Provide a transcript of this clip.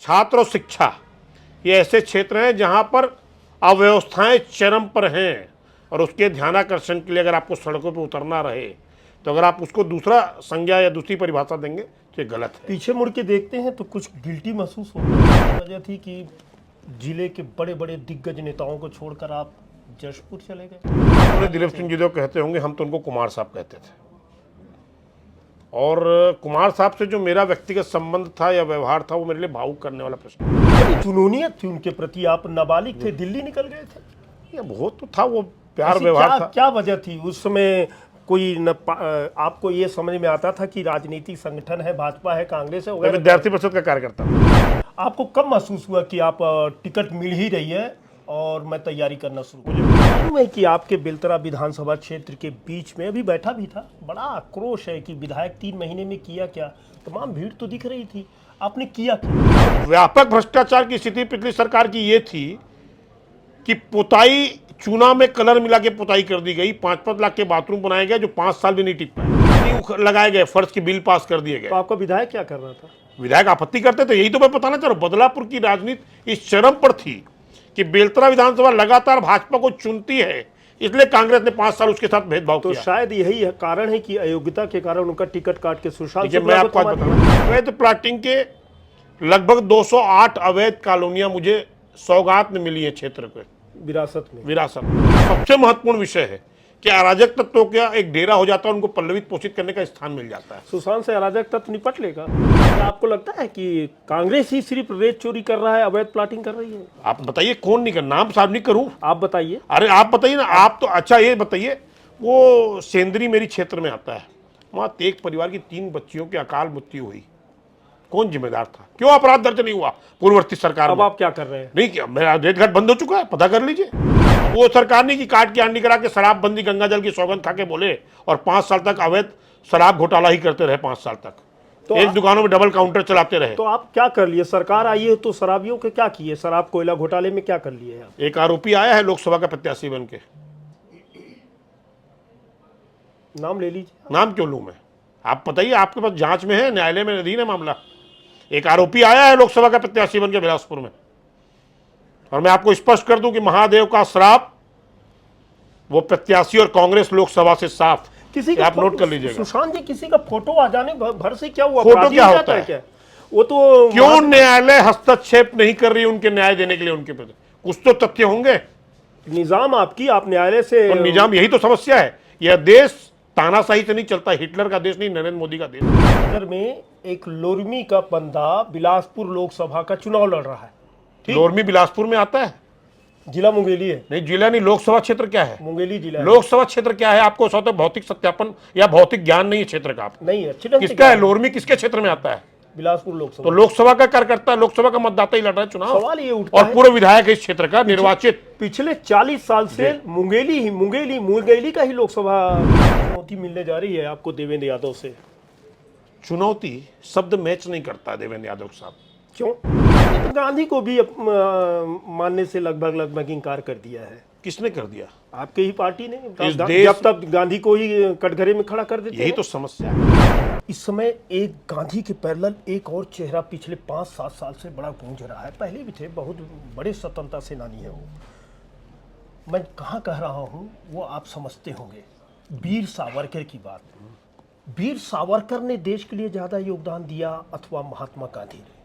छात्र और शिक्षा ये ऐसे क्षेत्र हैं जहां पर अव्यवस्थाएं चरम पर हैं, और उसके ध्यानाकर्षण के लिए अगर आपको सड़कों पर उतरना रहे तो अगर आप उसको दूसरा संज्ञा या दूसरी परिभाषा देंगे तो ये गलत है। पीछे मुड़ के देखते हैं तो कुछ गिल्टी महसूस होता है। वजह थी कि जिले के बड़े बड़े दिग्गज नेताओं को छोड़कर आप जशपुर चले गए। उन्हें दिलीप सिंह जी जो कहते होंगे, हम तो उनको कुमार साहब कहते थे, और कुमार साहब से जो मेरा व्यक्तिगत संबंध था या व्यवहार था वो मेरे लिए भावुक करने वाला प्रश्न। बड़ी जुनूनियत थी उनके प्रति, आप नाबालिग थे, दिल्ली निकल गए थे। ये बहुत तो था, वो प्यार व्यवहार था। क्या वजह थी उस समय? कोई आपको ये समझ में आता था कि राजनीतिक संगठन है, भाजपा है, कांग्रेस है मैं वगैरह? विद्यार्थी परिषद का कार्यकर्ता था। आपको कब महसूस हुआ कि आप टिकट मिल ही रही है और मैं तैयारी करना शुरू कर? मालूम है कि आपके बेलतरा विधानसभा क्षेत्र के बीच में अभी बैठा भी था, बड़ा आक्रोश है कि विधायक 3 महीने में किया क्या। तमाम भीड़ तो दिख रही थी, आपने किया क्या? व्यापक भ्रष्टाचार की स्थिति पिछली सरकार की ये थी कि पुताई, चूना में कलर मिला के पुताई कर दी गई। 5-5 लाख के बाथरूम बनाए गए जो 5 साल भी नहीं टिक पाए, लगाए गए, फर्ज के बिल पास कर दिए गए। तो आपका विधायक क्या कर रहा था? विधायक आपत्ति करते थे। यही तो मैं बताना चाह रहा हूं, बदलापुर की राजनीति इस चरम पर थी कि बेलतरा विधानसभा लगातार भाजपा को चुनती है, इसलिए कांग्रेस ने 5 साल उसके साथ भेदभाव तो किया। शायद यही कारण है कि अयोग्यता के कारण उनका टिकट काट के सुशांत मैं आपको आज बताऊं, अवैध प्लाटिंग के लगभग 208 अवैध कॉलोनियां मुझे सौगात में मिली है क्षेत्र के विरासत में। सबसे महत्वपूर्ण विषय है कि अराजक तत्वों का एक डेरा हो जाता है, उनको पल्लवित पोषित करने का स्थान मिल जाता है। सुशांत से अराजक तत्व निपट लेगा? क्या आपको लगता है कि कांग्रेस ही सिर्फ रेत चोरी कर रहा है, अवैध प्लाटिंग कर रही है? आप बताइए कौन नहीं कर, नाम साहब नहीं करूं, आप बताइए। अरे आप बताइए ना, आप तो अच्छा ये बताइए, वो सेंदरी मेरी क्षेत्र में आता है, वहां एक परिवार की 3 बच्चियों की अकाल मृत्यु हुई, कौन जिम्मेदार था? क्यों अपराध दर्ज नहीं हुआ पूर्ववर्ती सरकार में? अब आप क्या कर रहे हैं? नहीं किया, मेरा रेट घाट बंद हो चुका है, पता कर लीजिए। वो सरकार नहीं की काट के आंडी करा के शराबबंदी गंगाजल की सौगंध खा के बोले, और 5 साल तक अवैध शराब घोटाला ही करते रहे। 5 साल तक तो एक दुकानों में डबल काउंटर चलाते रहे। तो आप क्या कर लिए? सरकार आई है तो शराबियों के क्या किए? शराब कोयला घोटाले में क्या कर लिए आप? एक आरोपी आया है लोकसभा का प्रत्याशी बन के, नाम ले लीजिए। नाम क्यों लूं मैं? आप बताइए, आपके पास जांच में है, न्यायालय में अधीन है मामला। एक आरोपी आया है लोकसभा का प्रत्याशी बन के बिलासपुर में, और मैं आपको स्पष्ट कर दूं कि महादेव का श्राप वो प्रत्याशी और कांग्रेस लोकसभा से साफ। किसी का आप नोट कर लीजिएगा। सुशांत जी, किसी का फोटो आ जाने भर से क्या हुआ? फोटो क्या होता है क्या? वो तो क्यों न्यायालय हस्तक्षेप नहीं कर रही उनके न्याय देने के लिए? उनके प्रति कुछ तो तथ्य होंगे। निजाम आपकी, आप न्यायालय से तो निजाम, यही तो समस्या है। यह देश तानाशाही से नहीं चलता, हिटलर का देश नहीं, नरेंद्र मोदी का देश। में एक लोरमी का बंदा बिलासपुर लोकसभा का चुनाव लड़ रहा है। लोरमी बिलासपुर में आता है? जिला मुंगेली है। नहीं, जिला नहीं, लोकसभा क्षेत्र क्या है? मुंगेली जिला। लोकसभा क्षेत्र क्या है? आपको स्वतः भौतिक सत्यापन या भौतिक ज्ञान नहीं है क्षेत्र का? आप नहीं, अच्छी ढंग से किसका है लोरमी? किसके क्षेत्र में आता है? बिलासपुर लोकसभा। तो लोकसभा का कार्यकर्ता, लोकसभा का मतदाता ही लड़ रहा है चुनाव। सवाल ये उठता है, और पूर्व विधायक है इस क्षेत्र का, निर्वाचित। पिछले 40 साल से मुंगेली का ही लोकसभा चुनौती मिलने जा रही है आपको देवेंद्र यादव से। चुनौती शब्द मैच नहीं करता देवेंद्र यादव साहब। क्यों? तो गांधी को भी मानने से लगभग इनकार कर दिया है। किसने कर दिया? आपके ही पार्टी ने। जब तब गांधी को ही कटघरे में खड़ा कर देते। यही तो समस्या है। इस समय एक गांधी के पैरेलल एक और चेहरा पिछले 5-7 साल से बड़ा गूंज रहा है। पहले भी थे, बहुत बड़े स्वतंत्रता सेनानी है वो। मैं कहाँ कह रहा हूँ वो आप समझते होंगे, वीर सावरकर की बात। वीर सावरकर ने देश के लिए ज्यादा योगदान दिया अथवा महात्मा गांधी ने?